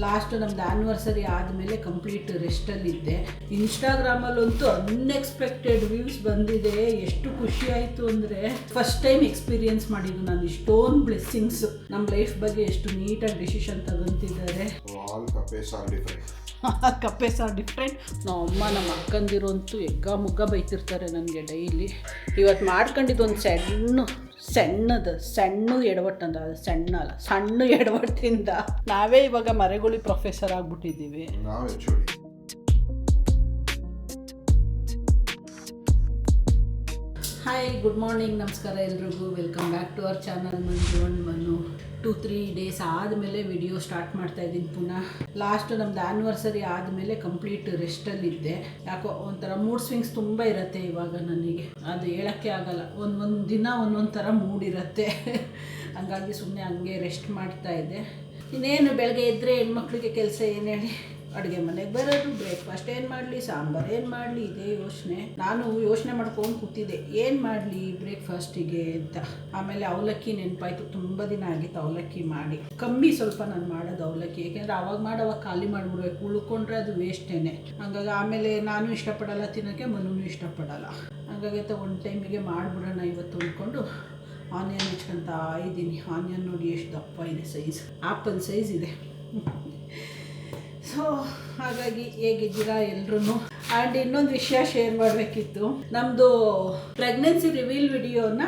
Last ನಮ್ದು anniversary ಆದಮೇಲೆ complete ರೆಸ್ಟಲ್ಲಿದ್ದೆ. ಇನ್ಸ್ಟಾಗ್ರಾಮಲ್ಲಂತೂ unexpected views ಬಂದಿದೆ. ಎಷ್ಟು ಖುಷಿ ಆಯಿತು ಅಂದರೆ ಫಸ್ಟ್ ಟೈಮ್ ಎಕ್ಸ್ಪೀರಿಯನ್ಸ್ ಮಾಡಿದ್ದು ನಾನು. ಇಷ್ಟೊಂದು ಬ್ಲೆಸ್ಸಿಂಗ್ಸ್ ನಮ್ಮ ಲೈಫ್ ಬಗ್ಗೆ ಎಷ್ಟು ನೀಟಾಗಿ ಡಿಸಿಷನ್ ತಗೊಂತಿದ್ದಾರೆ. ಕಪ್ಪೆಸ್ ಆರ್ ಡಿಫ್ರೆಂಟ್. ನಮ್ಮಮ್ಮ ನಮ್ಮ ಅಕ್ಕಂದಿರಂತೂ ಎಗ್ಗ ಮುಗ್ಗ ಬೈತಿರ್ತಾರೆ ನನಗೆ ಡೈಲಿ. ಇವತ್ತು ಮಾಡ್ಕೊಂಡಿದ್ದು ಒಂದು ಸಣ್ಣ ಎಡವಟ್ಟಂದ, ಸಣ್ಣ ಎಡವಟ್ಟಿಂದ ನಾವೇ ಇವಾಗ ಮರೆಗುಳಿ ಪ್ರೊಫೆಸರ್ ಆಗ್ಬಿಟ್ಟಿದ್ದೀವಿ. ಹಾಯ್, ಗುಡ್ ಮಾರ್ನಿಂಗ್, ನಮಸ್ಕಾರ ಎಲ್ರಿಗೂ. Welcome back to our channel Manu. 2-3 days ಆದಮೇಲೆ ವಿಡಿಯೋ ಸ್ಟಾರ್ಟ್ ಮಾಡ್ತಾ ಇದ್ದೀನಿ ಪುನಃ. ಲಾಸ್ಟ್ ನಮ್ದು ಆ್ಯನಿವರ್ಸರಿ ಆದಮೇಲೆ ಕಂಪ್ಲೀಟ್ ರೆಸ್ಟಲ್ಲಿದ್ದೆ. ಯಾಕೋ ಒಂಥರ ಮೂಡ್ ಸ್ವಿಂಗ್ಸ್ ತುಂಬ ಇರುತ್ತೆ ಇವಾಗ ನನಗೆ. ಅದು ಹೇಳೋಕ್ಕೆ ಆಗಲ್ಲ, ಒಂದೊಂದು ದಿನ ಒಂದೊಂದು ಥರ ಮೂಡಿರುತ್ತೆ. ಹಂಗಾಗಿ ಸುಮ್ಮನೆ ಹಂಗೆ ರೆಸ್ಟ್ ಮಾಡ್ತಾ ಇದ್ದೆ. ಇನ್ನೇನು ಬೆಳಗ್ಗೆ ಎದ್ದರೆ ಹೆಣ್ಮಕ್ಳಿಗೆ ಕೆಲಸ ಏನು ಹೇಳಿ, ಅಡುಗೆ ಮನೆಗೆ ಬರೋದು, ಬ್ರೇಕ್ಫಾಸ್ಟ್ ಏನು ಮಾಡಲಿ, ಸಾಂಬಾರು ಏನು ಮಾಡಲಿ, ಇದೇ ಯೋಚನೆ. ನಾನು ಯೋಚನೆ ಮಾಡ್ಕೊಂಡು ಕೂತಿದ್ದೆ ಏನು ಮಾಡಲಿ ಬ್ರೇಕ್ಫಾಸ್ಟಿಗೆ ಅಂತ. ಆಮೇಲೆ ಅವಲಕ್ಕಿ ನೆನಪಾಯಿತು. ತುಂಬ ದಿನ ಆಗಿತ್ತು ಅವಲಕ್ಕಿ ಮಾಡಿ. ಕಮ್ಮಿ ಸ್ವಲ್ಪ ನಾನು ಮಾಡೋದು ಅವಲಕ್ಕಿ, ಏಕೆಂದರೆ ಅವಾಗ ಖಾಲಿ ಮಾಡಿಬಿಡ್ಬೇಕು, ಉಳ್ಕೊಂಡ್ರೆ ಅದು ವೇಸ್ಟೇನೆ. ಹಂಗಾಗಿ ಆಮೇಲೆ ನಾನು ಇಷ್ಟಪಡಲ್ಲ ತಿನ್ನೋಕ್ಕೆ, ಮನೂ ಇಷ್ಟಪಡಲ್ಲ. ಹಾಗಾಗಿ ಒಂದು ಟೈಮಿಗೆ ಮಾಡಿಬಿಡೋಣ ಇವತ್ತು ಅಂದ್ಕೊಂಡು ಆನಿಯನ್ ಹೆಚ್ಕೊತಾ ಇದ್ದೀನಿ. ಆನಿಯನ್ ನೋಡಿ ಎಷ್ಟು ದಪ್ಪ ಇದೆ, ಸೈಜ್ ಆ್ಯಪಲ್ ಸೈಜ್ ಇದೆ. ಸೊ ಹಾಗಾಗಿ ಹೇಗಿದ್ದೀರಾ ಎಲ್ರೂ. ಆ್ಯಂಡ್ ಇನ್ನೊಂದು ವಿಷಯ ಶೇರ್ ಮಾಡಬೇಕಿತ್ತು. ನಮ್ಮದು ಪ್ರೆಗ್ನೆನ್ಸಿ ರಿವೀಲ್ ವಿಡಿಯೋನ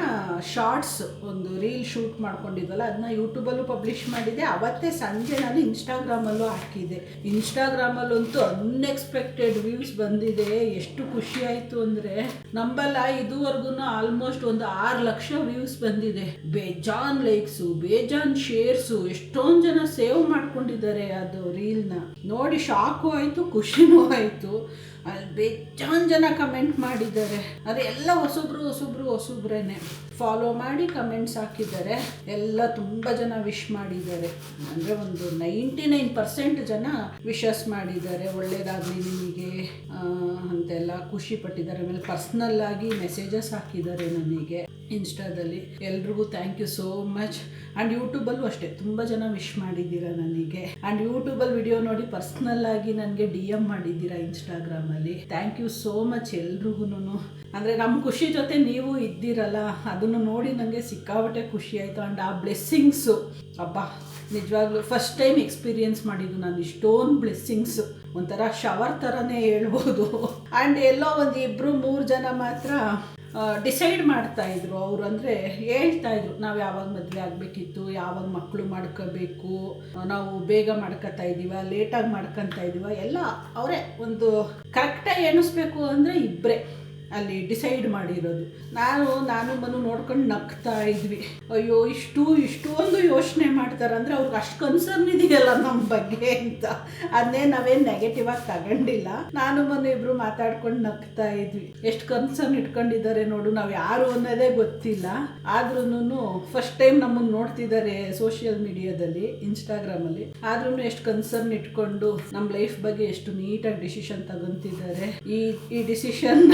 ಶಾರ್ಟ್ಸ್ ಒಂದು ರೀಲ್ ಶೂಟ್ ಮಾಡ್ಕೊಂಡಿದ್ವಲ್ಲ, ಅದನ್ನ ಯೂಟ್ಯೂಬಲ್ಲೂ ಪಬ್ಲಿಷ್ ಮಾಡಿದೆ. ಅವತ್ತೇ ಸಂಜೆ ನಾನು ಇನ್ಸ್ಟಾಗ್ರಾಮಲ್ಲೂ ಹಾಕಿದ್ದೆ. ಇನ್ಸ್ಟಾಗ್ರಾಮಲ್ಲಂತೂ ಅನ್ಎಕ್ಸ್ಪೆಕ್ಟೆಡ್ ವ್ಯೂಸ್ ಬಂದಿದೆ. ಎಷ್ಟು ಖುಷಿ ಆಯಿತು ಅಂದರೆ ನಂಬಲ್ಲ. ಇದುವರೆಗೂ ಆಲ್ಮೋಸ್ಟ್ ಒಂದು 6 ಲಕ್ಷ ವ್ಯೂಸ್ ಬಂದಿದೆ. ಬೇಜಾನ್ ಲೈಕ್ಸು, ಬೇಜಾನ್ ಶೇರ್ಸು, ಎಷ್ಟೊಂದು ಜನ ಸೇವ್ ಮಾಡ್ಕೊಂಡಿದ್ದಾರೆ ಅದು ರೀಲ್ನ ನೋಡಿ. ಶಾಕು ಆಯಿತು, ಖುಷಿನೂ ಆಯಿತು. ಅಲ್ಲಿ ಬೇಜಾನ್ ಜನ ಕಮೆಂಟ್ ಮಾಡಿದ್ದಾರೆ. ಅದು ಎಲ್ಲ ಹೊಸಬ್ರೇನೆ ಫಾಲೋ ಮಾಡಿ ಕಮೆಂಟ್ಸ್ ಹಾಕಿದ್ದಾರೆ. ಎಲ್ಲ ತುಂಬ ಜನ ವಿಶ್ ಮಾಡಿದ್ದಾರೆ. ಅಂದರೆ ಒಂದು 99% ಜನ ವಿಶಸ್ ಮಾಡಿದ್ದಾರೆ. ಒಳ್ಳೆಯದಾಗಲಿ ನಿಮಗೆ ಅಂತೆಲ್ಲ ಖುಷಿ ಪಟ್ಟಿದ್ದಾರೆ. ಆಮೇಲೆ ಪರ್ಸ್ನಲ್ಲಾಗಿ ಮೆಸೇಜಸ್ ಹಾಕಿದ್ದಾರೆ ನನಗೆ ಇನ್ಸ್ಟಾದಲ್ಲಿ. ಎಲ್ರಿಗೂ thank you so much. And ಯೂಟ್ಯೂಬಲ್ಲೂ ಅಷ್ಟೇ ತುಂಬ ಜನ ವಿಶ್ ಮಾಡಿದ್ದೀರಾ ನನಗೆ. ಆ್ಯಂಡ್ ಯೂಟ್ಯೂಬಲ್ಲಿ ವಿಡಿಯೋ ನೋಡಿ ಪರ್ಸ್ನಲ್ಲಾಗಿ ನನಗೆ DM ಮಾಡಿದ್ದೀರಾ ಇನ್ಸ್ಟಾಗ್ರಾಮಲ್ಲಿ. ಥ್ಯಾಂಕ್ ಯು ಸೋ ಮಚ್ ಎಲ್ರಿಗೂ. ಅಂದರೆ ನಮ್ಮ ಖುಷಿ ಜೊತೆ ನೀವು ಇದ್ದೀರಲ್ಲ, ಅದನ್ನು ನೋಡಿ ನನಗೆ ಸಿಕ್ಕಾಪಟ್ಟೆ ಖುಷಿ ಆಯಿತು. ಆ್ಯಂಡ್ ಆ ಬ್ಲೆಸ್ಸಿಂಗ್ಸು ಅಬ್ಬಾ, ನಿಜವಾಗ್ಲೂ ಫಸ್ಟ್ ಟೈಮ್ ಎಕ್ಸ್ಪೀರಿಯನ್ಸ್ ಮಾಡಿದ್ದು ನಾನು. ಇಷ್ಟೊಂದು ಬ್ಲೆಸ್ಸಿಂಗ್ಸು ಒಂಥರ ಶವರ್ ಥರನೇ ಹೇಳ್ಬೋದು. ಆ್ಯಂಡ್ ಎಲ್ಲೋ ಒಂದು 2-3 ಜನ ಮಾತ್ರ ಡಿಸೈಡ್ ಮಾಡ್ತಾಯಿದ್ರು. ಅವರು ಅಂದರೆ ಹೇಳ್ತಾಯಿದ್ರು, ನಾವು ಯಾವಾಗ ಮದುವೆ ಆಗಬೇಕಿತ್ತು, ಯಾವಾಗ ಮಕ್ಕಳು ಮಾಡ್ಕೋಬೇಕು, ನಾವು ಬೇಗ ಮಾಡ್ಕೊತಾ ಇದ್ದೀವ, ಲೇಟಾಗಿ ಮಾಡ್ಕೊತಾ ಇದ್ದೀವ, ಎಲ್ಲ ಅವರೇ ಒಂದು ಕರೆಕ್ಟಾಗಿ ಎಣಿಸ್ಬೇಕು ಅಂದರೆ ಇಬ್ಬರೇ ಅಲ್ಲಿ ಡಿಸೈಡ್ ಮಾಡಿರೋದು. ನಾನು ಮನು ನೋಡ್ಕೊಂಡು ನಗ್ತಾ ಇದ್ವಿ. ಅಯ್ಯೋ ಇಷ್ಟೊಂದು ಯೋಚನೆ ಮಾಡ್ತಾರೆ ಅಂದರೆ ಅವ್ರಿಗೆ ಅಷ್ಟು ಕನ್ಸರ್ನ್ ಇದೆಯಲ್ಲ ನಮ್ಮ ಬಗ್ಗೆ ಅಂತ. ಅದನ್ನೇ ನಾವೇನು ನೆಗೆಟಿವ್ ಆಗಿ ತಗೊಂಡಿಲ್ಲ. ನಾನು ಮನು ಇಬ್ಬರು ಮಾತಾಡ್ಕೊಂಡು ನಗ್ತಾ ಇದ್ವಿ. ಎಷ್ಟು ಕನ್ಸರ್ನ್ ಇಟ್ಕೊಂಡಿದ್ದಾರೆ ನೋಡು. ನಾವು ಯಾರು ಅನ್ನೋದೇ ಗೊತ್ತಿಲ್ಲ, ಆದ್ರೂ ಫಸ್ಟ್ ಟೈಮ್ ನಮ್ಮನ್ನು ನೋಡ್ತಿದ್ದಾರೆ ಸೋಷಿಯಲ್ ಮೀಡಿಯಾದಲ್ಲಿ, ಇನ್ಸ್ಟಾಗ್ರಾಮಲ್ಲಿ. ಆದ್ರೂ ಎಷ್ಟು ಕನ್ಸರ್ನ್ ಇಟ್ಕೊಂಡು ನಮ್ಮ ಲೈಫ್ ಬಗ್ಗೆ ಎಷ್ಟು ನೀಟಾಗಿ ಡಿಸಿಷನ್ ತಗೊಂತಿದ್ದಾರೆ. ಈ ಡಿಸಿಷನ್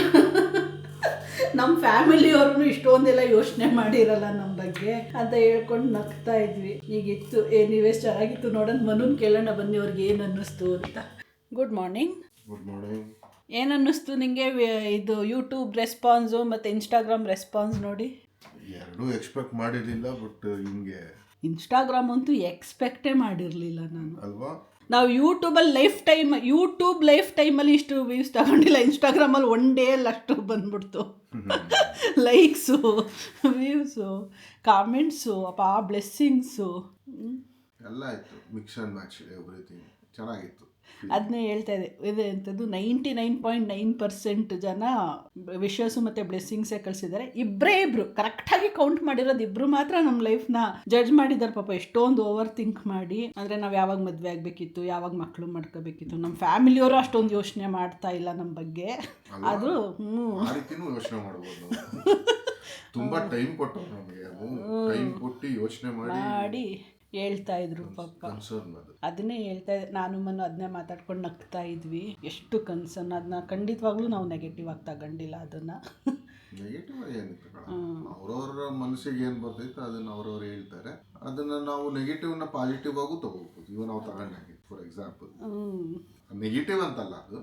ನಮ್ಮ ಫ್ಯಾಮಿಲಿಯವ್ರೂ ಇಷ್ಟೊಂದೆಲ್ಲ ಯೋಚನೆ ಮಾಡಿರಲ್ಲ ನಮ್ಮ ಬಗ್ಗೆ ಅಂತ ಹೇಳ್ಕೊಂಡು ನಗ್ತಾ ಇದ್ವಿ. ಈಗಿತ್ತು ನೀವೇ ಚೆನ್ನಾಗಿತ್ತು ನೋಡೋಣ. ಮನುನ್ ಕೇಳೋಣ ಬನ್ನಿ ಅವ್ರಿಗೆ ಏನು ಅನ್ನಿಸ್ತು ಅಂತ. Good morning. ಏನು ಅನ್ನಿಸ್ತು ನಿಮಗೆ ಇದು ಯೂಟ್ಯೂಬ್ ರೆಸ್ಪಾನ್ಸು ಮತ್ತು ಇನ್ಸ್ಟಾಗ್ರಾಮ್ ರೆಸ್ಪಾನ್ಸ್ ನೋಡಿ? ಎರಡೂ ಎಕ್ಸ್ಪೆಕ್ಟ್ ಮಾಡಿರಲಿಲ್ಲ, ಬಟ್ ಹಿಂಗೆ ಇನ್ಸ್ಟಾಗ್ರಾಮ್ ಅಂತೂ ಎಕ್ಸ್ಪೆಕ್ಟೇ ಮಾಡಿರಲಿಲ್ಲ ನಾನು ಅಲ್ವಾ. ನಾವು ಯೂಟ್ಯೂಬ್ ಲೈಫ್ ಟೈಮಲ್ಲಿ ಇಷ್ಟು ವ್ಯೂಸ್ ತಗೊಂಡಿಲ್ಲ. ಇನ್ಸ್ಟಾಗ್ರಾಮಲ್ಲಿ 1 ಡೇಯಲ್ಲಿ ಅಷ್ಟು ಬಂದ್ಬಿಡ್ತು. ಲೈಕ್ಸು, ವ್ಯೂಸು, ಕಾಮೆಂಟ್ಸು, ಬ್ಲೆಸ್ಸಿಂಗ್ಸು ಎಲ್ಲ ಆಯಿತು. ಮಿಕ್ಸ್ ಆ್ಯಂಡ್ ಮ್ಯಾಚ್ ಎವ್ರಿಥಿಂಗ್ ಚೆನ್ನಾಗಿತ್ತು. ಅದನ್ನೇ ಹೇಳ್ತಾ ಇದೆ. ಇದೆ ಅಂಥದ್ದು 99.9% ಜನ ವಿಶಸ್ಸು ಮತ್ತು ಬ್ಲೆಸ್ಸಿಂಗ್ಸೇ ಕಳಿಸಿದ್ದಾರೆ. ಇಬ್ಬರು ಕರೆಕ್ಟಾಗಿ ಕೌಂಟ್ ಮಾಡಿರೋದು ಇಬ್ಬರು ಮಾತ್ರ ನಮ್ಮ ಲೈಫ್ನ ಜಡ್ಜ್ ಮಾಡಿದ್ದಾರೆ. ಪಾಪ ಎಷ್ಟೊಂದು ಓವರ್ ಥಿಂಕ್ ಮಾಡಿ. ಅಂದರೆ ನಾವು ಯಾವಾಗ ಮದುವೆ ಆಗಬೇಕಿತ್ತು, ಯಾವಾಗ ಮಕ್ಕಳು ಮಾಡ್ಕೋಬೇಕಿತ್ತು. ನಮ್ಮ ಫ್ಯಾಮಿಲಿಯವರು ಅಷ್ಟೊಂದು ಯೋಚನೆ ಮಾಡ್ತಾ ಇಲ್ಲ ನಮ್ಮ ಬಗ್ಗೆ. ಅದು ಯೋಚನೆ ಮಾಡ್ಬೋದು. ತುಂಬ ಟೈಮ್ ಕೊಟ್ಟು ನಮಗೆ ಟೈಮ್ ಕೊಟ್ಟು ಯೋಚನೆ ಮಾಡಿ ಹೇಳ್ತಾ ಇದ್ರು ಪಾಪ. ಅದನ್ನೇ ಹೇಳ್ತಾ ಇದ್ದೆ. ನಾನು ಮನು ಅದನ್ನೇ ಮಾತಾಡ್ಕೊಂಡು ನಗ್ತಾ ಇದ್ವಿ. ಎಷ್ಟು ಕನ್ಸರ್ನ್. ಅದನ್ನ ಖಂಡಿತವಾಗ್ಲೂ ನಾವು ನೆಗೆಟಿವ್ ಆಗಿ ತಗೊಂಡಿಲ್ಲ. ಅದನ್ನು ನೆಗೆಟಿವ್ ಏನಕ್ಕೆ, ಅವ್ರವ್ರ ಮನಸ್ಸಿಗೆ ಏನು ಬರ್ತೈತೆ ಅದನ್ನು ಅವ್ರವ್ರು ಹೇಳ್ತಾರೆ. ಅದನ್ನು ನಾವು ನೆಗೆಟಿವ್ನ ಪಾಸಿಟಿವ್ ಆಗು ತಗೋಬಹುದು. ಇವಾಗ ನಾವು ತಗೊಂಡಾಗೆ ಫಾರ್ ಎಕ್ಸಾಂಪಲ್. ನೆಗೆಟಿವ್ ಅಂತಲ್ಲ ಅದು,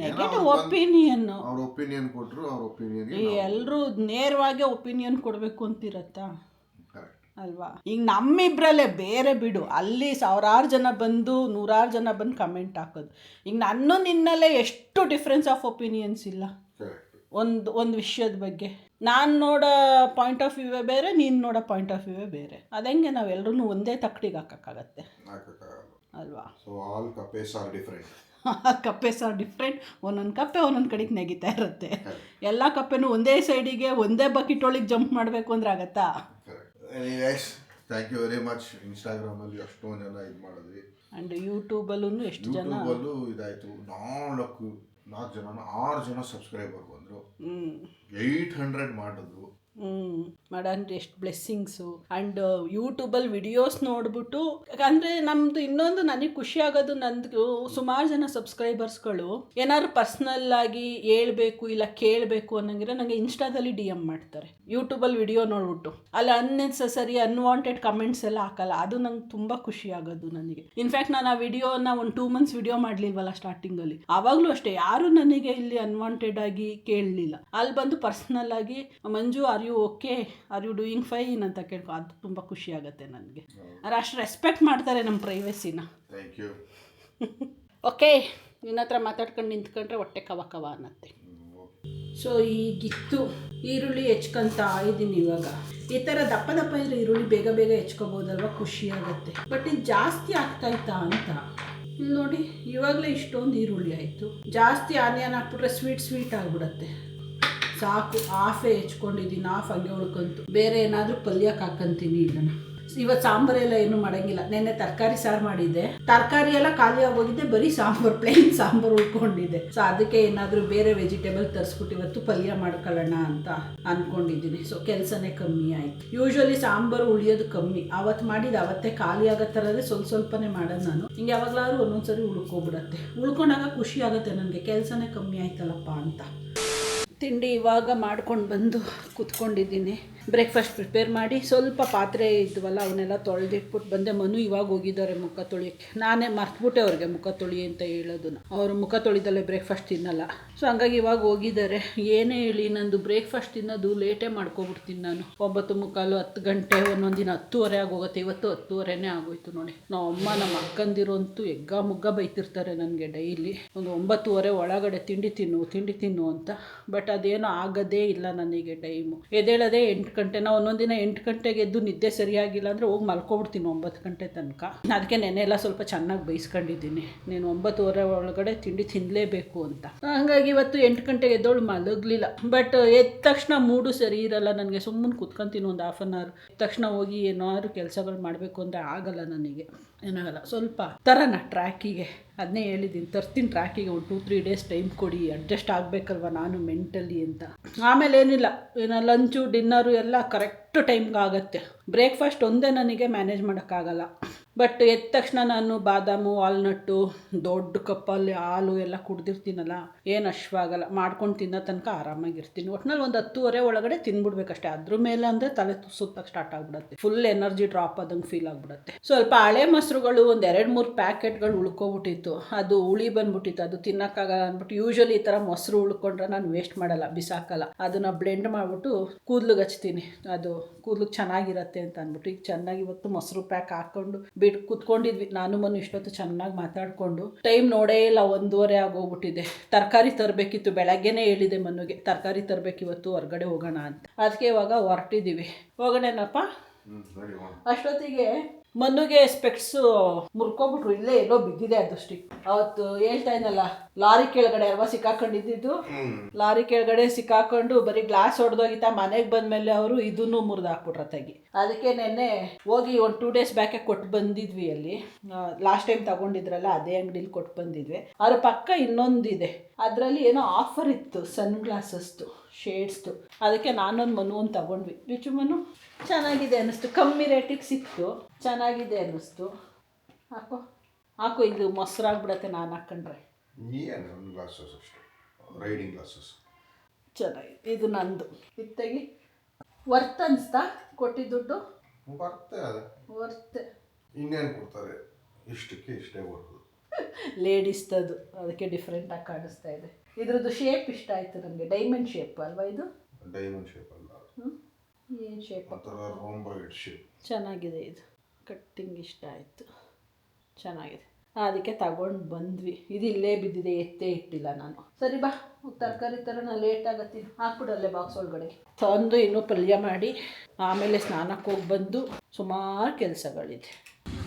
ನೆಗೆಟಿವ್ ಒಪಿನಿಯನ್. ಅವ್ರ ಒಪಿನಿಯನ್ ಕೊಟ್ಟರು, ಅವ್ರ ಒಪಿನಿಯನ್ ಎಲ್ಲರೂ ನೇರವಾಗಿ ಒಪಿನಿಯನ್ ಕೊಡಬೇಕು ಅಂತಿರತ್ತಾ ಅಲ್ವಾ? ಈಗ ನಮ್ಮಿಬ್ರಲ್ಲೇ ಬೇರೆ ಬಿಡು, ಅಲ್ಲಿ ಸಾವಿರಾರು ಜನ ಬಂದು ನೂರಾರು ಜನ ಬಂದು ಕಮೆಂಟ್ ಹಾಕೋದು. ಈಗ ನಾನು ನಿನ್ನಲ್ಲೇ ಎಷ್ಟು ಡಿಫ್ರೆನ್ಸ್ ಆಫ್ ಒಪಿನಿಯನ್ಸ್ ಇಲ್ಲ ಒಂದು ವಿಷಯದ ಬಗ್ಗೆ. ನಾನು ನೋಡೋ ಪಾಯಿಂಟ್ ಆಫ್ ವ್ಯೂವೇ ಬೇರೆ, ನೀನು ನೋಡೋ ಪಾಯಿಂಟ್ ಆಫ್ ವ್ಯೂವೇ ಬೇರೆ. ಅದಂಗೆ ನಾವೆಲ್ಲರೂ ಒಂದೇ ತಕ್ಕಡಿಗೆ ಹಾಕೋಕ್ಕಾಗತ್ತೆ ಅಲ್ವಾ? ಸೊ ಆಲ್ ಕಪ್ಪೆಸ್ ಆರ್ ಡಿಫ್ರೆಂಟ್. ಕಪ್ಪೆಸ್ ಆರ್ ಡಿಫ್ರೆಂಟ್. ಒಂದೊಂದು ಕಪ್ಪೆ ಒಂದೊಂದು ಕಡೆಗೆ ನೆಗಿತಾ ಇರುತ್ತೆ. ಎಲ್ಲ ಕಪ್ಪೆನೂ ಒಂದೇ ಸೈಡಿಗೆ ಒಂದೇ ಬಕೆಟ್ ಒಳಗೆ ಜಂಪ್ ಮಾಡಬೇಕು ಅಂದ್ರೆ ಆಗತ್ತಾ? Anyways, thank you very much. ಇನ್ಸ್ಟಾಗ್ರಾಮಲ್ಲಿ ಅಷ್ಟೊಂದು ಜನ ಇದು ಮಾಡಿದ್ವಿ, ಆ್ಯಂಡ್ ಯೂಟ್ಯೂಬಲ್ಲೂ ಎಷ್ಟು ಜನ ಇದಾಯಿತು. 4 ಜನ 6 ಜನ ಸಬ್ಸ್ಕ್ರೈಬರ್ ಬಂದರು, 800 ಮಾಡಿದ್ರು. ಮಾಡಂದ್ರೆ ಎಷ್ಟು ಬ್ಲೆಸ್ಸಿಂಗ್ಸು. ಆ್ಯಂಡ್ ಯೂಟ್ಯೂಬಲ್ಲಿ ವಿಡಿಯೋಸ್ ನೋಡ್ಬಿಟ್ಟು, ಅಂದರೆ ನಮ್ಮದು ಇನ್ನೊಂದು ನನಗೆ ಖುಷಿ ಆಗೋದು, ನಂದು ಸುಮಾರು ಜನ ಸಬ್ಸ್ಕ್ರೈಬರ್ಸ್ಗಳು ಏನಾದ್ರು ಪರ್ಸ್ನಲ್ಲಾಗಿ ಹೇಳ್ಬೇಕು ಇಲ್ಲ ಕೇಳಬೇಕು ಅನ್ನಂಗಿರೋ ನನಗೆ ಇನ್ಸ್ಟಾದಲ್ಲಿ DM ಮಾಡ್ತಾರೆ. ಯೂಟ್ಯೂಬಲ್ಲಿ ವಿಡಿಯೋ ನೋಡ್ಬಿಟ್ಟು ಅಲ್ಲಿ ಅನ್ನೆಸಸರಿ ಅನ್ವಾಂಟೆಡ್ ಕಮೆಂಟ್ಸ್ ಎಲ್ಲ ಹಾಕಲ್ಲ. ಅದು ನಂಗೆ ತುಂಬ ಖುಷಿ ಆಗೋದು ನನಗೆ. ಇನ್ಫ್ಯಾಕ್ಟ್ ನಾನು ಆ ವಿಡಿಯೋನ ಒಂದು 2 months ವಿಡಿಯೋ ಮಾಡಲಿಲ್ವಲ್ಲ ಸ್ಟಾರ್ಟಿಂಗಲ್ಲಿ, ಆವಾಗಲೂ ಅಷ್ಟೇ ಯಾರೂ ನನಗೆ ಇಲ್ಲಿ ಅನ್ವಾಂಟೆಡ್ ಆಗಿ ಕೇಳಲಿಲ್ಲ. ಅಲ್ಲಿ ಬಂದು ಪರ್ಸ್ನಲ್ ಆಗಿ Manju are you okay, are you doing fine ಅಂತ ಕೇಳ್ಕೊ, ಅದು ತುಂಬ ಖುಷಿ ಆಗುತ್ತೆ ನನಗೆ. ಅವ್ರು ಅಷ್ಟು ರೆಸ್ಪೆಕ್ಟ್ ಮಾಡ್ತಾರೆ ನಮ್ಮ ಪ್ರೈವಸಿನ. Thank you. ಓಕೆ, ನಿನ್ನ ಹತ್ರ ಮಾತಾಡ್ಕೊಂಡು ನಿಂತ್ಕೊಂಡ್ರೆ ಹೊಟ್ಟೆ ಕವ ಕವ ಅನ್ನತ್ತೆ. ಸೊ ಈಗಿತ್ತು ಈರುಳ್ಳಿ ಹೆಚ್ಕೊಂತ ಇದ್ದೀನಿ. ಇವಾಗ ಈ ಥರ ದಪ್ಪ ದಪ್ಪ ಇದ್ರೆ ಈರುಳ್ಳಿ ಬೇಗ ಬೇಗ ಹೆಚ್ಕೊಬೋದಲ್ವ, ಖುಷಿ ಆಗುತ್ತೆ. ಬಟ್ ಇದು ಜಾಸ್ತಿ ಆಗ್ತಾಯ್ತಾ ಅಂತ ಇಲ್ಲಿ ನೋಡಿ, ಇವಾಗಲೇ ಇಷ್ಟೊಂದು ಈರುಳ್ಳಿ ಆಯಿತು. ಜಾಸ್ತಿ ಆನಿಯನ್ ಹಾಕ್ಬಿಟ್ರೆ ಸ್ವೀಟ್ ಆಗಿಬಿಡತ್ತೆ. ಸಾಕು, ಹಾಫೇ ಹೆಚ್ಕೊಂಡಿದ್ದೀನಿ, ಹಾಫ್ ಹಂಗೆ ಉಳ್ಕೊಂತು. ಬೇರೆ ಏನಾದರೂ ಪಲ್ಯಕ್ಕೆ ಹಾಕಂತೀನಿ ಇದನ್ನು. ಇವತ್ತು ಸಾಂಬಾರೆಲ್ಲ ಏನೂ ಮಾಡೋಂಗಿಲ್ಲ. ನೆನ್ನೆ ತರಕಾರಿ ಸಾರು ಮಾಡಿದ್ದೆ, ತರಕಾರಿ ಎಲ್ಲ ಖಾಲಿ ಆಗೋಗಿದ್ದೆ, ಬರೀ ಸಾಂಬಾರು, ಪ್ಲೇನ್ ಸಾಂಬಾರು ಉಳ್ಕೊಂಡಿದ್ದೆ. ಸೊ ಅದಕ್ಕೆ ಏನಾದರೂ ಬೇರೆ ವೆಜಿಟೇಬಲ್ ತರಿಸ್ಬಿಟ್ಟು ಇವತ್ತು ಪಲ್ಯ ಮಾಡ್ಕೊಳ್ಳೋಣ ಅಂತ ಅಂದ್ಕೊಂಡಿದ್ದೀನಿ. ಸೊ ಕೆಲಸನೇ ಕಮ್ಮಿ ಆಯಿತು. ಯೂಶ್ವಲಿ ಸಾಂಬಾರು ಉಳಿಯೋದು ಕಮ್ಮಿ, ಅವತ್ತು ಮಾಡಿದ್ದು ಅವತ್ತೇ ಖಾಲಿ ಆಗೋ ಥರದೇ ಸ್ವಲ್ಪನೇ ಮಾಡೋದು ನಾನು. ಹಿಂಗೆ ಯಾವಾಗಲಾದ್ರೂ ಒಂದೊಂದ್ಸರಿ ಉಳ್ಕೊಬಿಡತ್ತೆ. ಉಳ್ಕೊಂಡಾಗ ಖುಷಿ ಆಗುತ್ತೆ ನನಗೆ, ಕೆಲಸನೇ ಕಮ್ಮಿ ಆಯ್ತಲ್ಲಪ್ಪ ಅಂತ. ತಿಂಡಿ ಇವಾಗ ಮಾಡ್ಕೊಂಡು ಬಂದು ಕೂತ್ಕೊಂಡಿದ್ದೀನಿ. ಬ್ರೇಕ್ಫಾಸ್ಟ್ ಪ್ರಿಪೇರ್ ಮಾಡಿ ಸ್ವಲ್ಪ ಪಾತ್ರೆ ಇದ್ವಲ್ಲ ಅವನ್ನೆಲ್ಲ ತೊಳೆದಿಟ್ಬಿಟ್ಟು ಬಂದೆ. ಮನು ಇವಾಗ ಹೋಗಿದ್ದಾರೆ ಮುಖ ತೊಳಿಯೋಕ್ಕೆ. ನಾನೇ ಮರ್ತುಬಿಟ್ಟೆ ಅವ್ರಿಗೆ ಮುಖ ತೊಳಿ ಅಂತ ಹೇಳೋದನ್ನು. ಅವರು ಮುಖ ತೊಳಿದಲ್ಲೇ ಬ್ರೇಕ್ಫಾಸ್ಟ್ ತಿನ್ನಲ್ಲ. ಸೊ ಹಂಗಾಗಿ ಇವಾಗ ಹೋಗಿದ್ದಾರೆ. ಏನೇ ಹೇಳಿ ನಂದು ಬ್ರೇಕ್ಫಾಸ್ಟ್ ತಿನ್ನೋದು ಲೇಟೇ ಮಾಡ್ಕೊಬಿಡ್ತೀನಿ ನಾನು. 9:45 10 ಗಂಟೆ, ಒಂದೊಂದು ದಿನ 10:30 ಆಗೋಗುತ್ತೆ. ಇವತ್ತು 10:30 ಆಗೋಯ್ತು ನೋಡಿ. ನಮ್ಮ ಅಕ್ಕಂದಿರಂತೂ ಎಗ್ಗ ಮುಗ್ಗ ಬೈತಿರ್ತಾರೆ ನನಗೆ ಡೈಲಿ. ಒಂದು 9:30 ಒಳಗಡೆ ತಿಂಡಿ ತಿನ್ನು ಅಂತ. ಬಟ್ ಅದೇನೋ ಆಗೋದೇ ಇಲ್ಲ ನನಗೆ ಟೈಮು. ಎದ್ದೇಳೋದೇ 8 ಗಂಟೆ. ನಾವು ಒಂದೊಂದು ದಿನ 8 ಗಂಟೆಗೆ ಎದ್ದು ನಿದ್ದೆ ಸರಿಯಾಗಿಲ್ಲ ಅಂದರೆ ಹೋಗಿ ಮಲ್ಕೊಬಿಡ್ತೀನಿ 9 ಗಂಟೆ ತನಕ. ಅದಕ್ಕೆ ನೆನ್ನೆ ಎಲ್ಲ ಸ್ವಲ್ಪ ಚೆನ್ನಾಗಿ ಬೈಸ್ಕೊಂಡಿದ್ದೀನಿ, ನೀನು 9:30 ಒಳಗಡೆ ತಿಂಡಿ ತಿನ್ನಲೇಬೇಕು ಅಂತ. ಹಾಗಾಗಿ ಇವತ್ತು 8 ಗಂಟೆಗೆ ಎದ್ದೋಳು ಮಲಗಲಿಲ್ಲ. ಬಟ್ ಎದ್ದ ತಕ್ಷಣ ಮೂಡು ಸರಿ ಇರಲ್ಲ ನನಗೆ. ಸುಮ್ಮನೆ ಕುತ್ಕೊತೀನಿ ಒಂದು 1/2 hour. ತಕ್ಷಣ ಹೋಗಿ ಏನಾದ್ರು ಕೆಲಸಗಳು ಮಾಡಬೇಕು ಅಂದರೆ ಆಗಲ್ಲ ನನಗೆ, ಏನಾಗಲ್ಲ. ಸ್ವಲ್ಪ ತರೋಣ ಟ್ರ್ಯಾಕಿಗೆ, ಅದನ್ನೇ ಹೇಳಿದ್ದೀನಿ, ತರ್ತೀನಿ ಟ್ರ್ಯಾಕಿಗೆ. ಒಂದು 2-3 days ಟೈಮ್ ಕೊಡಿ, ಅಡ್ಜಸ್ಟ್ ಆಗಬೇಕಲ್ವ ನಾನು ಮೆಂಟಲಿ ಅಂತ. ಆಮೇಲೆ ಏನಿಲ್ಲ, ಲಂಚು ಡಿನ್ನರು ಎಲ್ಲ ಕರೆಕ್ಟ್ ಟೈಮ್ಗೆ ಆಗುತ್ತೆ. ಬ್ರೇಕ್ಫಾಸ್ಟ್ ಒಂದೇ ನನಗೆ ಮ್ಯಾನೇಜ್ ಮಾಡೋಕ್ಕಾಗಲ್ಲ. ಬಟ್ ಎದ್ದ ತಕ್ಷಣ ನಾನು ಬಾದಾಮು, ವಾಲ್ನಟ್ಟು, ದೊಡ್ಡ ಕಪ್ಪಲ್ಲಿ ಹಾಲು ಎಲ್ಲ ಕುಡ್ದಿರ್ತೀನಲ್ಲ, ಏನು ಅಶ್ವಾಗಲ್ಲ. ಮಾಡ್ಕೊಂಡು ತಿನ್ನೋ ತನಕ ಆರಾಮಾಗಿರ್ತೀನಿ. ಒಟ್ಟಿನಲ್ಲಿ ಒಂದು 10:30 ಒಳಗಡೆ ತಿನ್ಬಿಡ್ಬೇಕಷ್ಟೇ. ಅದ್ರ ಮೇಲೆ ಅಂದರೆ ತಲೆ ಸುತ್ತಕ್ಕೆ ಸ್ಟಾರ್ಟ್ ಆಗಿಬಿಡುತ್ತೆ, ಫುಲ್ ಎನರ್ಜಿ ಡ್ರಾಪ್ ಆದಂಗೆ ಫೀಲ್ ಆಗಿಬಿಡುತ್ತೆ. ಸ್ವಲ್ಪ ಹಳೆ ಮೊಸರುಗಳು ಒಂದು 2-3 ಪ್ಯಾಕೆಟ್ಗಳು ಉಳ್ಕೊಬಿಟ್ಟಿತ್ತು. ಅದು ಹುಳಿ ಬಂದ್ಬಿಟ್ಟಿತ್ತು, ಅದು ತಿನ್ನೋಕ್ಕಾಗಲ್ಲ ಅಂದ್ಬಿಟ್ಟು ಯೂಶ್ವಲಿ ಈ ಥರ ಮೊಸರು ಉಳ್ಕೊಂಡ್ರೆ ನಾನು ವೇಸ್ಟ್ ಮಾಡಲ್ಲ, ಬಿಸಾಕಲ್ಲ. ಅದನ್ನು ಬ್ಲೆಂಡ್ ಮಾಡಿಬಿಟ್ಟು ಕೂದಲಿಗೆ ಹಚ್ತೀನಿ, ಅದು ಕೂದಲಿಗೆ ಚೆನ್ನಾಗಿರುತ್ತೆ ಅಂತ ಅಂದ್ಬಿಟ್ಟು. ಈಗ ಚೆನ್ನಾಗಿ ಇವತ್ತು ಮೊಸರು ಪ್ಯಾಕ್ ಹಾಕ್ಕೊಂಡು ಬಿಟ್ಟು ಕೂತ್ಕೊಂಡಿದ್ವಿ ನಾನು ಮನು. ಇಷ್ಟೊತ್ತು ಚೆನ್ನಾಗಿ ಮಾತಾಡಿಕೊಂಡು ಟೈಮ್ ನೋಡೇ ಇಲ್ಲ, 1:30 ಆಗೋಗ್ಬಿಟ್ಟಿದೆ. ತರಕಾರಿ ತರಬೇಕಿತ್ತು, ಬೆಳಗ್ಗೆನೇ ಹೇಳಿದೆ ಮನುಗೆ ತರಕಾರಿ ತರಬೇಕಿವತ್ತು, ಹೊರಗಡೆ ಹೋಗೋಣ ಅಂತ. ಅದಕ್ಕೆ ಇವಾಗ ಹೊರಟಿದ್ದೀವಿ. ಹೋಗೋಣೇನಪ್ಪ? ಅಷ್ಟೊತ್ತಿಗೆ ಮನುಗೆ ಸ್ಪೆಕ್ಟ್ಸು ಮುರ್ಕೊಬಿಟ್ರು, ಇಲ್ಲೇ ಎಲ್ಲೋ ಬಿದ್ದಿದೆ ಅದಷ್ಟು. ಅವತ್ತು ಹೇಳ್ತಾ ಇದ್ನಲ್ಲ, ಲಾರಿ ಕೆಳಗಡೆ ಅಲ್ವಾ ಸಿಕ್ಕಾಕೊಂಡಿದ್ದು. ಲಾರಿ ಕೆಳಗಡೆ ಸಿಕ್ಕಾಕೊಂಡು ಬರೀ ಗ್ಲಾಸ್ ಹೊಡೆದೋಗಿತ್ತ. ಮನೆಗೆ ಬಂದಮೇಲೆ ಅವರು ಇದನ್ನು ಮುರಿದು ಹಾಕ್ಬಿಟ್ರ ತೆಗಿ. ಅದಕ್ಕೆ ನೆನ್ನೆ ಹೋಗಿ ಒಂದು 2 days ಬ್ಯಾಕೆ ಕೊಟ್ಟು ಬಂದಿದ್ವಿ. ಅಲ್ಲಿ ಲಾಸ್ಟ್ ಟೈಮ್ ತಗೊಂಡಿದ್ರಲ್ಲ ಅದೇ ಅಂಗಡಿಲಿ ಕೊಟ್ಟು ಬಂದಿದ್ವಿ. ಅದ್ರ ಪಕ್ಕ ಇನ್ನೊಂದಿದೆ, ಅದರಲ್ಲಿ ಏನೋ ಆಫರ್ ಇತ್ತು ಸನ್ ಗ್ಲಾಸಸ್ದು, ಶೇಡ್ಸ್ದು. ಅದಕ್ಕೆ ನಾನೊಂದು ಮನು ಒಂದು ತಗೊಂಡ್ವಿ. ರಿಚು ಮನು ಚೆನ್ನಾಗಿದೆ ಅನ್ನಿಸ್ತು, ಕಮ್ಮಿ ರೇಟಿಗೆ ಸಿಕ್ತು, ಚೆನ್ನಾಗಿದೆ ಅನ್ನಿಸ್ತು. ಹಾಕು ಇದು ಮೊಸರಾಗ್ಬಿಡತ್ತೆ ನಾನು ಹಾಕ್ಕೊಂಡ್ರೆ. ರೈಡಿಂಗ್ ಗ್ಲಾಸಸ್ ಚೆನ್ನಾಗಿದೆ. ಇದು ನಂದು ಇತ್ತಾಗಿ ವರ್ತ್ ಅನಿಸ್ತಾ ಕೊಟ್ಟಿದ್ದು ದುಡ್ಡು? ಬರ್ತೆ ಅದೇ ವರ್ತೆ. ಇನ್ನೇನು ಕೊಡ್ತಾರೆ, ಇಷ್ಟಕ್ಕೆ ಇಷ್ಟೇ ಬರೋದು. ಲೇಡೀಸ್ತದು, ಅದಕ್ಕೆ ಡಿಫ್ರೆಂಟಾಗಿ ಕಾಣಿಸ್ತಾ ಇದೆ. ಇದ್ರದ್ದು ಶೇಪ್ ಇಷ್ಟ ಆಯಿತು ನನಗೆ. ಡೈಮಂಡ್ ಶೇಪ್ ಅಲ್ವಾ ಇದು? ಡೈಮಂಡ್ ಶೇಪ್ ಅಲ್ಲ, ಏನು ಶೇಪ್? ರೋಂಬಾಯ್ಡ್ ಶೇಪ್. ಚೆನ್ನಾಗಿದೆ ಇದು. ಕಟ್ಟಿಂಗ್ ಇಷ್ಟ ಆಯಿತು, ಚೆನ್ನಾಗಿದೆ. ಅದಕ್ಕೆ ತಗೊಂಡು ಬಂದ್ವಿ. ಇದು ಇಲ್ಲೇ ಬಿದ್ದಿದೆ, ಎತ್ತೇ ಇಟ್ಟಿಲ್ಲ ನಾನು. ಸರಿ ಬಾ, ತರಕಾರಿ ಥರ ನಾನು ಲೇಟ್ ಆಗತ್ತೀನಿ, ಹಾಕ್ಬಿಡಲ್ಲೇ ಬಾಕ್ಸ್ ಒಳಗಡೆ ತಂದು ಇನ್ನೂ ಪಲ್ಯ ಮಾಡಿ ಆಮೇಲೆ ಸ್ನಾನಕ್ಕೆ ಹೋಗಿ ಬಂದು ಸುಮಾರು ಕೆಲಸಗಳಿದೆ.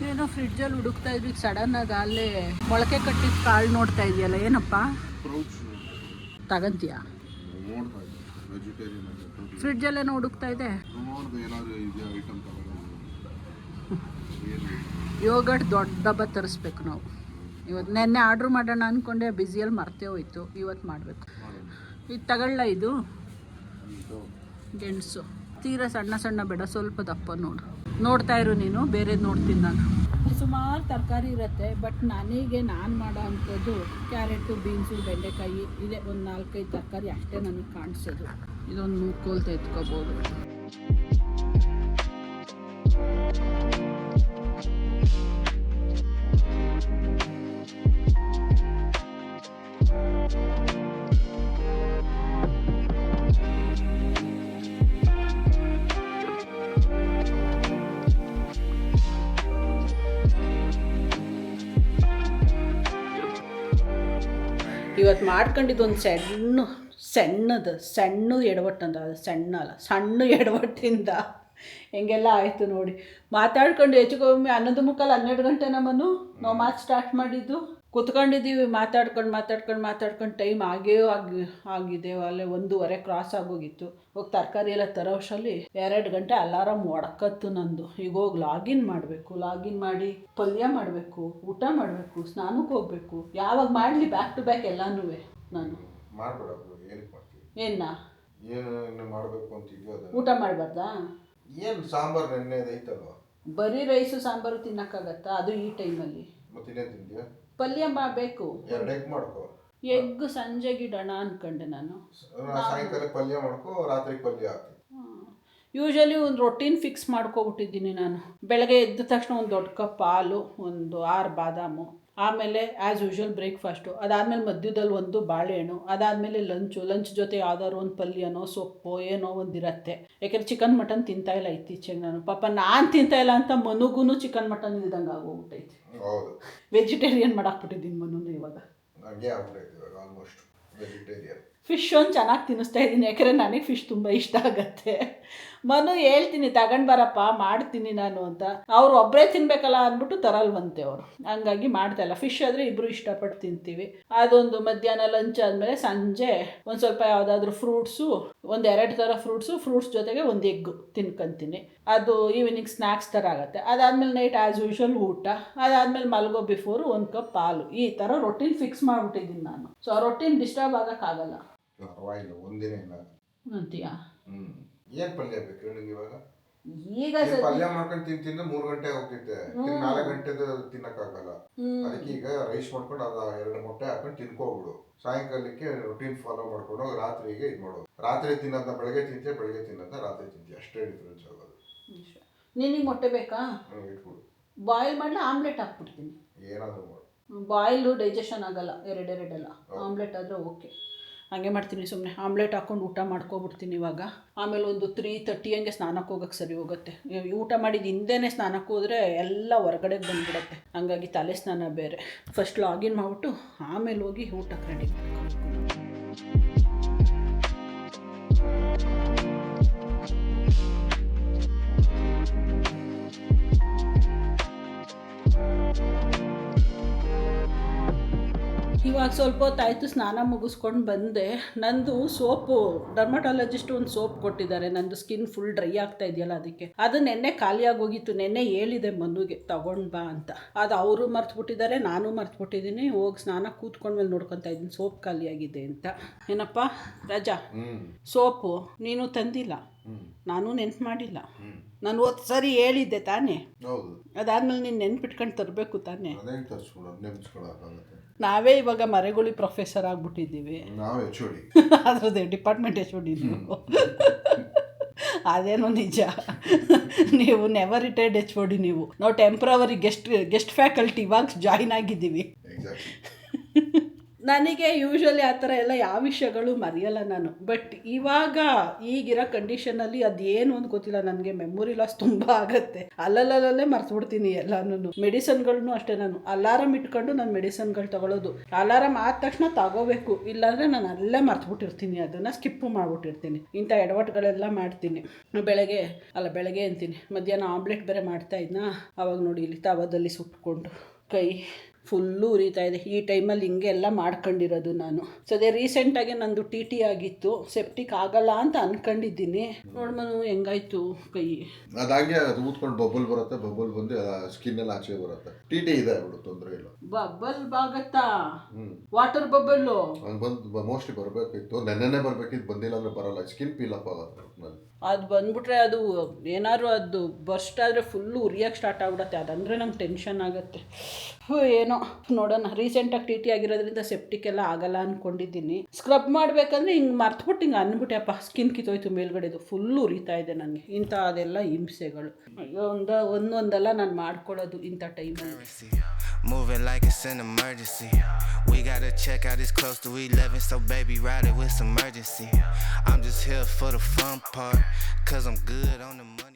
ಏನೋ ಫ್ರಿಡ್ಜಲ್ಲಿ ಹುಡುಕ್ತಾ ಇದ್ವಿ, ಸಡನ್ನಾಗಿ ಅಲ್ಲೇ ಮೊಳಕೆ ಕಟ್ಟಿದ ಕಾಳು ನೋಡ್ತಾ ಇದೆಯಲ್ಲ, ಏನಪ್ಪ ತಗಂತೀಯಾ? ಫ್ರಿಡ್ಜಲ್ಲೇನೋ ಹುಡುಕ್ತಾ ಇದೆ. ಯೋಗರ್ಟ್ ದೊಡ್ಡ ಡಬ್ಬ ತರಿಸ್ಬೇಕು ನಾವು. ಇವತ್ತು ನೆನ್ನೆ ಆರ್ಡ್ರ್ ಮಾಡೋಣ ಅಂದ್ಕೊಂಡೆ, ಬ್ಯುಸಿಯಲ್ಲಿ ಮರ್ತೇ ಹೋಯ್ತು. ಇವತ್ತು ಮಾಡಬೇಕು. ಇದು ತಗೊಳ್ಳ, ಇದು ಗೆಣಸು ತೀರಾ ಸಣ್ಣ ಸಣ್ಣ ಬೇಡ, ಸ್ವಲ್ಪ ದಪ್ಪ ನೋಡ್ತಾ ಇರು ನೀನು, ಬೇರೆ ನೋಡ್ತೀನಿ ನಾನು. ಸುಮಾರು ತರಕಾರಿ ಇರುತ್ತೆ, ಬಟ್ ನಾನು ಮಾಡೋ ಅಂಥದ್ದು ಕ್ಯಾರೆಟು, ಬೀನ್ಸು, ಬೆಂಡೆಕಾಯಿ ಇದೆ. ಒಂದು 4-5 ತರಕಾರಿ ಅಷ್ಟೇ ನನಗೆ ಕಾಣಿಸೋದು. ಇದೊಂದು ಮೂಕೋಲ್ತ ಎತ್ಕೋಬೋದು. ಇವತ್ತು ಮಾಡ್ಕೊಂಡಿದ್ದು ಒಂದು ಸಣ್ಣ ಎಡವಟ್ಟಂದ, ಅದು ಸಣ್ಣ ಅಲ್ಲ, ಸಣ್ಣ ಎಡವಟ್ಟಿಂದ ಹೆಂಗೆಲ್ಲ ಆಯಿತು ನೋಡಿ. ಮಾತಾಡ್ಕೊಂಡು ಹೆಚ್ಚುಗೊಮ್ಮೆ 11:45 ಗಂಟೆ ನಾವು ಮಾತು ಸ್ಟಾರ್ಟ್ ಮಾಡಿದ್ದು. ಕೂತ್ಕೊಂಡಿದ್ದೀವಿ ಮಾತಾಡ್ಕೊಂಡು ಟೈಮ್ ಆಗಿದೆ. ಅಲ್ಲೇ 1:15 ಕ್ರಾಸ್ ಆಗೋಗಿತ್ತು. ಹೋಗಿ ತರಕಾರಿ ಎಲ್ಲ ತರೋಷ್ಟರಲ್ಲಿ 2 ಗಂಟೆ ಅಲಾರಾಮ್ ಹೊಡ್ಕತ್ತು ನಂದು. ಈಗ ಹೋಗಿ ಲಾಗಿನ್ ಮಾಡಿ ಪಲ್ಯ ಮಾಡಬೇಕು, ಊಟ ಮಾಡಬೇಕು, ಸ್ನಾನಕ್ಕೆ ಹೋಗ್ಬೇಕು. ಯಾವಾಗ ಮಾಡಲಿ ಬ್ಯಾಕ್ ಟು ಬ್ಯಾಕ್ ಎಲ್ಲನೂ ನಾನು ಊಟ ಮಾಡಬಾರ್ದಾ? ಏನು ಸಾಂಬಾರು ನೆನ್ನೆದು ಐತಲ್ವ, ಬರೀ ರೈಸು ಸಾಂಬಾರು ತಿನ್ನಕ್ಕಾಗತ್ತಾ? ಅದು ಈ ಟೈಮಲ್ಲಿ ಪಲ್ಯ ಮಾಡಬೇಕು. ಎಗ್ ಸಂಜೆಗೆ ಇಡೋಣ ಅನ್ಕೊಂಡೆ ನಾನು. ಸಾಯಂಕಾಲ ಪಲ್ಯ ಮಾಡ್ಕೊ, ರಾತ್ರಿ ಪಲ್ಯ ಹಾಕಿ. ಯೂಶಲಿ ಒಂದು ರೊಟೀನ್ ಫಿಕ್ಸ್ ಮಾಡ್ಕೊಬಿಟ್ಟಿದ್ದೀನಿ ನಾನು. ಬೆಳಗ್ಗೆ ಎದ್ದ ತಕ್ಷಣ ಒಂದು ದೊಡ್ಡ ಕಪ್ ಹಾಲು, ಒಂದು 6 ಬಾದಾಮು, ಆಮೇಲೆ ಆ್ಯಸ್ ಯೂಶುವಲ್ ಬ್ರೇಕ್ಫಾಸ್ಟು, ಅದಾದಮೇಲೆ ಮಧ್ಯದಲ್ಲಿ ಒಂದು ಬಾಳೆಹಣ್ಣು, ಅದಾದಮೇಲೆ ಲಂಚ್ ಜೊತೆ ಯಾವ್ದಾದ್ರು ಒಂದು ಪಲ್ಯನೋ ಸೊಪ್ಪು ಏನೋ ಒಂದಿರತ್ತೆ. ಯಾಕೆಂದರೆ ಚಿಕನ್ ಮಟನ್ ತಿಂತಾಯಿಲ್ಲ ಇತ್ತೀಚೆಗೆ ನಾನು. ಪಾಪ ನಾನು ತಿಂತಾಯಿಲ್ಲ ಅಂತ ಮನುಗೂ ಚಿಕನ್ ಮಟನ್ ಇಲ್ದಂಗೆ ಆಗೋಗ್ಬಿಟ್ಟೈತಿ. ವೆಜಿಟೇರಿಯನ್ ಮಾಡಾಕ್ಬಿಟ್ಟಿದ್ದೀನಿ ಮನುನ ಇವಾಗ. ಫಿಶ್ ಒಂದು ಚೆನ್ನಾಗಿ ತಿನ್ನಿಸ್ತಾ ಇದ್ದೀನಿ, ಯಾಕೆಂದರೆ ನನಗೆ ಫಿಶ್ ತುಂಬ ಇಷ್ಟ ಆಗುತ್ತೆ. ಮನು ಹೇಳ್ತೀನಿ ತಗೊಂಡು ಬರಪ್ಪ ಮಾಡ್ತೀನಿ ನಾನು ಅಂತ. ಅವ್ರು ಒಬ್ಬರೇ ತಿನ್ನಬೇಕಲ್ಲ ಅಂದ್ಬಿಟ್ಟು ತರಲ್ವಂತೆ ಅವರು, ಹಂಗಾಗಿ ಮಾಡ್ತಾಯಿಲ್ಲ. ಫಿಶ್ ಆದರೆ ಇಬ್ಬರು ಇಷ್ಟಪಟ್ಟು ತಿಂತೀವಿ. ಅದೊಂದು ಮಧ್ಯಾಹ್ನ ಲಂಚ್ ಆದಮೇಲೆ ಸಂಜೆ ಒಂದು ಸ್ವಲ್ಪ ಯಾವುದಾದ್ರೂ ಫ್ರೂಟ್ಸು, 1-2 ಥರ ಫ್ರೂಟ್ಸ್ ಜೊತೆಗೆ ಒಂದು ಎಗ್ ತಿನ್ಕೊಂತೀನಿ. ಅದು ಈವ್ನಿಂಗ್ ಸ್ನ್ಯಾಕ್ಸ್ ಥರ ಆಗುತ್ತೆ. ಅದಾದಮೇಲೆ ನೈಟ್ ಆ್ಯಸ್ ಯೂಶುವಲ್ ಊಟ, ಅದಾದಮೇಲೆ ಮಲ್ಗೋ ಬಿಫೋರು 1 ಕಪ್ ಹಾಲು. ಈ ಥರ ರೊಟೀನ್ ಫಿಕ್ಸ್ ಮಾಡಿಬಿಟ್ಟಿದ್ದೀನಿ ನಾನು. ಸೊ ಆ ರೊಟೀನ್ ಡಿಸ್ಟರ್ಬ್ ಆಗೋಕ್ಕಾಗಲ್ಲ. ಅಂತೀಯಾ? ಏನ್ ಪಲ್ಯ ಬೇಕು ನಿಮಗೆ ಇವಾಗ? ಈಗ ಪಲ್ಯ ಮಾಡ್ಕೊಂಡು ತಿಂದ 3 ಗಂಟೆ ಹೋಗ್ತಿದ್ದೆ, 4 ಗಂಟೆದು ತಿನ್ನಕ್ಕಾಗಲ್ಲ. ಅದಕ್ಕೆ ಈಗ ರೈಸ್ ಮಾಡ್ಕೊಂಡು ಅದ 2 ಮೊಟ್ಟೆ ಹಾಕೊಂಡು ತಿನ್ಕೋಬಿಡು. ಸಾಯಂಕಾಲಕ್ಕೆ ರೊಟೀನ್ ಫಾಲೋ ಮಾಡ್ಕೊಂಡು ರಾತ್ರಿಗೆ ಇದು ಮಾಡೋದು. ರಾತ್ರಿ ತಿನ್ನೋದನ್ನ ಬೆಳಗ್ಗೆ ತಿನ್ನೋದನ್ನ ರಾತ್ರಿ ತಿಂತೀವಿ, ಅಷ್ಟೇ ಡಿಫ್ರೆನ್ಸ್ ಆಗೋದು. ನಿನಗೆ ಮೊಟ್ಟೆ ಬೇಕಾ? ಇಟ್ಬಿಡು. ಬಾಯ್ಲ್ ಮಾಡಲ ಆಮ್ಲೆಟ್ ಹಾಕ್ಬಿಡ್ತೀನಿ. ಏನಾದರೂ ಮಾಡು. ಬಾಯ್ಲು ಡೈಜೆಷನ್ ಆಗಲ್ಲ, ಎರಡೆಲ್ಲ. ಆಮ್ಲೆಟ್ ಆದರೆ ಓಕೆ, ಹಂಗೆ ಮಾಡ್ತೀನಿ. ಸುಮ್ಮನೆ ಆಮ್ಲೆಟ್ ಹಾಕ್ಕೊಂಡು ಊಟ ಮಾಡ್ಕೊಬಿಡ್ತೀನಿ ಇವಾಗ. ಆಮೇಲೆ ಒಂದು 3:30 ಹಂಗೆ ಸ್ನಾನಕ್ಕೆ ಹೋಗೋಕ್ಕೆ ಸರಿ ಹೋಗುತ್ತೆ. ಊಟ ಮಾಡಿದ ಹಿಂದೆನೇ ಸ್ನಾನಕ್ಕೆ ಹೋದರೆ ಎಲ್ಲ ಹೊರಗಡೆಗೆ ಬಂದುಬಿಡುತ್ತೆ. ಹಂಗಾಗಿ ತಲೆ ಸ್ನಾನ ಬೇರೆ. ಫಸ್ಟ್ ಲಾಗಿನ್ ಮಾಡಿಬಿಟ್ಟು ಆಮೇಲೆ ಹೋಗಿ ಊಟಕ್ಕೆ ರೆಡಿ ಮಾಡ್ಕೊಬೇಕು. ಇವಾಗ ಸ್ವಲ್ಪ ಹೊತ್ತಾಯಿತು ಸ್ನಾನ ಮುಗಿಸ್ಕೊಂಡು ಬಂದೆ. ನಂದು ಸೋಪು ಡರ್ಮಟಾಲಜಿಸ್ಟ್ ಒಂದು ಸೋಪ್ ಕೊಟ್ಟಿದ್ದಾರೆ. ನಂದು ಸ್ಕಿನ್ ಫುಲ್ ಡ್ರೈ ಆಗ್ತಾ ಇದೆಯಲ್ಲ, ಅದಕ್ಕೆ ಅದು ನೆನ್ನೆ ಖಾಲಿಯಾಗಿ ಹೋಗಿತ್ತು. ನೆನ್ನೆ ಹೇಳಿದೆ ಮನುಗೆ ತಗೊಂಡು ಬಾ ಅಂತ. ಅದು ಅವರು ಮರ್ತುಬಿಟ್ಟಿದ್ದಾರೆ, ನಾನು ಮರ್ತುಬಿಟ್ಟಿದ್ದೀನಿ. ಹೋಗಿ ಸ್ನಾನ ಕೂತ್ಕೊಂಡ್ಮೇಲೆ ನೋಡ್ಕೊತಾ ಇದ್ದೀನಿ ಸೋಪ್ ಖಾಲಿಯಾಗಿದೆ ಅಂತ. ಏನಪ್ಪ ರಾಜಾ, ಸೋಪು ನೀನು ತಂದಿಲ್ಲ, ನಾನು ನೆನ್ಪು ಮಾಡಿಲ್ಲ. ನಾನು ಸರಿ ಹೇಳಿದ್ದೆ ತಾನೇ? ಅದಾದ್ಮೇಲೆ ನೀನು ನೆನ್ಪಿಟ್ಕೊಂಡು ತರಬೇಕು ತಾನೇ? ನಾವೇ ಇವಾಗ ಮರೆಗುಳಿ ಪ್ರೊಫೆಸರ್ ಆಗ್ಬಿಟ್ಟಿದ್ದೀವಿ. ಅದ್ರದ್ದು ಡಿಪಾರ್ಟ್ಮೆಂಟ್ HOD ನೀವು. ಅದೇನೋ ನಿಜ, ನೀವು ನೆವರ್ ರಿಟೈರ್ಡ್ HOD ನೀವು. ನಾವು ಟೆಂಪ್ರವರಿ ಗೆಸ್ಟ್ ಫ್ಯಾಕಲ್ಟಿ ಇವಾಗ ಜಾಯ್ನ್ ಆಗಿದ್ದೀವಿ. ನನಗೆ ಯೂಶ್ವಲಿ ಆ ಥರ ಎಲ್ಲ ಯಾವ ವಿಷಯಗಳು ಮರೆಯಲ್ಲ ನಾನು. ಬಟ್ ಇವಾಗ ಈಗಿರೋ ಕಂಡೀಷನಲ್ಲಿ ಅದೇನು ಅಂತ ಗೊತ್ತಿಲ್ಲ, ನನಗೆ ಮೆಮೊರಿ ಲಾಸ್ ತುಂಬ ಆಗುತ್ತೆ. ಅಲ್ಲಲ್ಲೇ ಮರ್ತುಬಿಡ್ತೀನಿ ಎಲ್ಲಾನು. ಮೆಡಿಸನ್ಗಳನ್ನು ಅಷ್ಟೇ, ನಾನು ಅಲಾರಾಮ್ ಇಟ್ಕೊಂಡು ನಾನು ಮೆಡಿಸನ್ಗಳು ತಗೊಳ್ಳೋದು. ಅಲಾರಾಮ್ ಆದ ತಕ್ಷಣ ತಗೋಬೇಕು, ಇಲ್ಲಾಂದರೆ ನಾನು ಅಲ್ಲೇ ಮರ್ತುಬಿಟ್ಟಿರ್ತೀನಿ, ಅದನ್ನು ಸ್ಕಿಪ್ಪು ಮಾಡಿಬಿಟ್ಟಿರ್ತೀನಿ. ಇಂಥ ಎಡವಟ್ಟುಗಳೆಲ್ಲ ಮಾಡ್ತೀನಿ. ಬೆಳಗ್ಗೆ ಅಂತೀನಿ, ಮಧ್ಯಾಹ್ನ ಆಮ್ಲೆಟ್ ಬೇರೆ ಮಾಡ್ತಾಯಿದ್ನಾ, ಅವಾಗ ನೋಡಿ ಇಲ್ಲಿ ತವದಲ್ಲಿ ಸುಟ್ಕೊಂಡು ಕೈ ಫುಲ್ಲು ಉರಿತಾ ಇದೆ. ಈ ಟೈಮಲ್ಲಿ ಹಿಂಗೆ ಎಲ್ಲ ಮಾಡ್ಕೊಂಡಿರೋದು ನಾನು. ಸೊ ಅದೇ ರೀಸೆಂಟಾಗಿ ನಂದು TT ಆಗಿತ್ತು, ಸೆಪ್ಟಿಕ್ ಆಗಲ್ಲ ಅಂತ ಅನ್ಕೊಂಡಿದ್ದೀನಿ. ನೋಡ್ಮನು ಹೆಂಗಾಯ್ತು ಕೈ. ಅದಾಗೆ ಅದು ಊದ್ಕೊಂಡು ಬಬಲ್ ಬರುತ್ತೆ, ಬಬಲ್ ಬಂದು ಸ್ಕಿನ್ ಎಲ್ಲ ಆಚೆ ಬರುತ್ತೆ. TT ಇದೆ ಬಿಡು, ತೊಂದರೆ ಇಲ್ಲ. ಬಬಲ್ ಬಾಗತ್ತಾ? ವಾಟರ್ ಬಬಲ್ಲು ಬಂದು ಮೋಸ್ಟ್ಲಿ ಬರಬೇಕಿತ್ತು, ನೆನ್ನೆನೇ ಬರಬೇಕಿತ್ತು, ಬಂದಿಲ್ಲ ಅಂದ್ರೆ ಬರಲ್ಲ. ಸ್ಕಿನ್ ಪೀಲ್ ಅಪ್ ಆಗುತ್ತೆ. ಅದು ಬಂದ್ಬಿಟ್ರೆ ಅದು ಏನಾದ್ರು ಅದು ಬರ್ಸ್ಟ್ ಆದರೆ ಫುಲ್ಲು ಉರಿಯೋಕ್ಕೆ ಸ್ಟಾರ್ಟ್ ಆಗ್ಬಿಡುತ್ತೆ. ಅದಂದರೆ ನಂಗೆ ಟೆನ್ಷನ್ ಆಗುತ್ತೆ. ಏನೋ ನೋಡೋಣ. ರೀಸೆಂಟಾಗಿ TT ಆಗಿರೋದ್ರಿಂದ ಸೆಪ್ಟಿಕ್ ಎಲ್ಲ ಆಗಲ್ಲ ಅಂದ್ಕೊಂಡಿದ್ದೀನಿ. ಸ್ಕ್ರಬ್ ಮಾಡಬೇಕಂದ್ರೆ ಹಿಂಗೆ ಮರ್ತುಬಿಟ್ಟು ಹಿಂಗೆ ಅಂದ್ಬಿಟ್ಟೆ, ಅಪ್ಪ ಸ್ಕಿನ್ ಕಿತ್ತೋಯ್ತು ಮೇಲ್ಗಡೆದು, ಫುಲ್ಲು ಉರಿತಾ ಇದೆ ನನಗೆ. ಇಂಥ ಅದೆಲ್ಲ ಹಿಂಸೆಗಳು. ಅಯ್ಯೋ ಒಂದೊಂದೆಲ್ಲ ನಾನು ಮಾಡ್ಕೊಳ್ಳೋದು ಇಂಥ ಟೈಮಲ್ಲಿ. Moving like it's an emergency. We gotta check out, it's close to 11, so baby ride it with some urgency. I'm just here for the fun part, cause I'm good on the money.